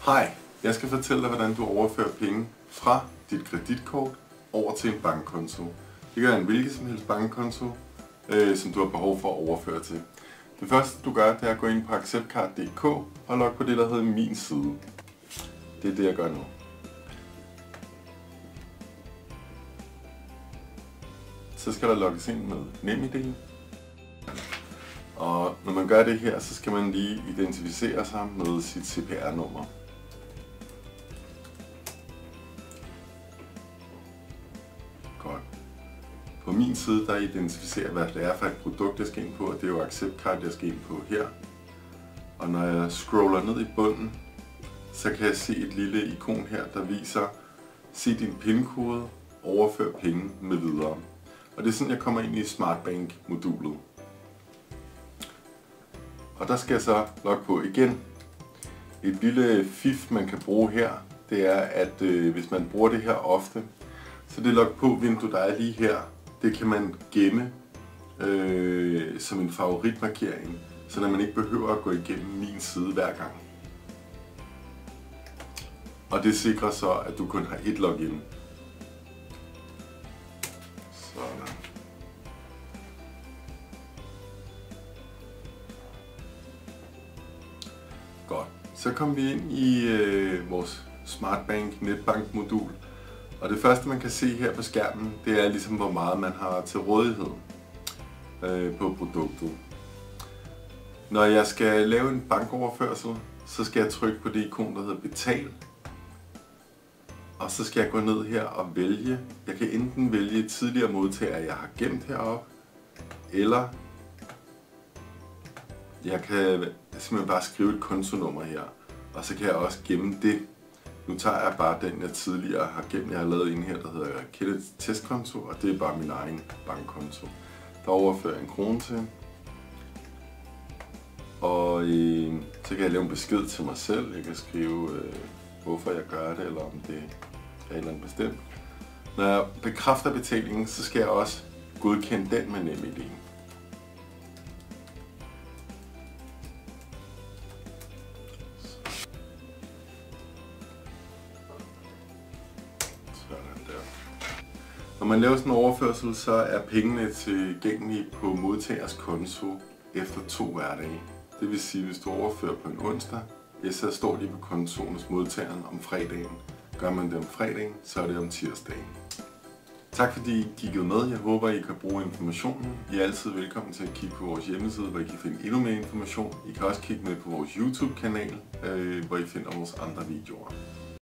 Hej, jeg skal fortælle dig, hvordan du overfører penge fra dit kreditkort over til en bankkonto. Det kan være en hvilken som helst bankkonto, som du har behov for at overføre til. Det første du gør, det er at gå ind på acceptcard.dk og logge på det, der hedder Min Side. Det er det, jeg gør nu. Så skal der logges ind med NemID. Og når man gør det her, så skal man lige identificere sig med sit CPR-nummer. Godt. På min side, der identificerer, hvad det er for et produkt, jeg skal ind på, og det er jo acceptcard, jeg skal ind på her. Og når jeg scroller ned i bunden, så kan jeg se et lille ikon her, der viser, se din PIN-kode, overfør penge med videre. Og det er sådan, jeg kommer ind i SmartBank-modulet. Og der skal jeg så logge på igen. Et lille fif, man kan bruge her, det er, at hvis man bruger det her ofte, så det log på-vindue, der er lige her, det kan man gemme som en favoritmarkering, så man ikke behøver at gå igennem min side hver gang. Og det sikrer så, at du kun har ét login. Sådan. Godt. Så kommer vi ind i vores SmartBank netbank modul. Og det første man kan se her på skærmen, det er ligesom hvor meget man har til rådighed på produktet. Når jeg skal lave en bankoverførsel, så skal jeg trykke på det ikon, der hedder Betal. Og så skal jeg gå ned her og vælge. Jeg kan enten vælge tidligere modtager, jeg har gemt heroppe, eller jeg kan simpelthen bare skrive et kontonummer her, og så kan jeg også gemme det. Nu tager jeg bare den, jeg tidligere har gemt. Jeg har lavet en her, der hedder Kette Testkonto, og det er bare min egen bankkonto. Der overfører jeg 1 krone til. Og så kan jeg lave en besked til mig selv. Jeg kan skrive, hvorfor jeg gør det, eller om det er et eller andet bestemt. Når jeg bekræfter betalingen, så skal jeg også godkende den med NemID. Når man laver sådan en overførsel, så er pengene tilgængelige på modtagers konto efter 2 hverdage. Det vil sige, at hvis du overfører på en onsdag, så står de på kontoen hos modtageren om fredagen. Gør man det om fredagen, så er det om tirsdagen. Tak fordi I kiggede med. Jeg håber, I kan bruge informationen. I er altid velkommen til at kigge på vores hjemmeside, hvor I kan finde endnu mere information. I kan også kigge med på vores YouTube-kanal, hvor I finder vores andre videoer.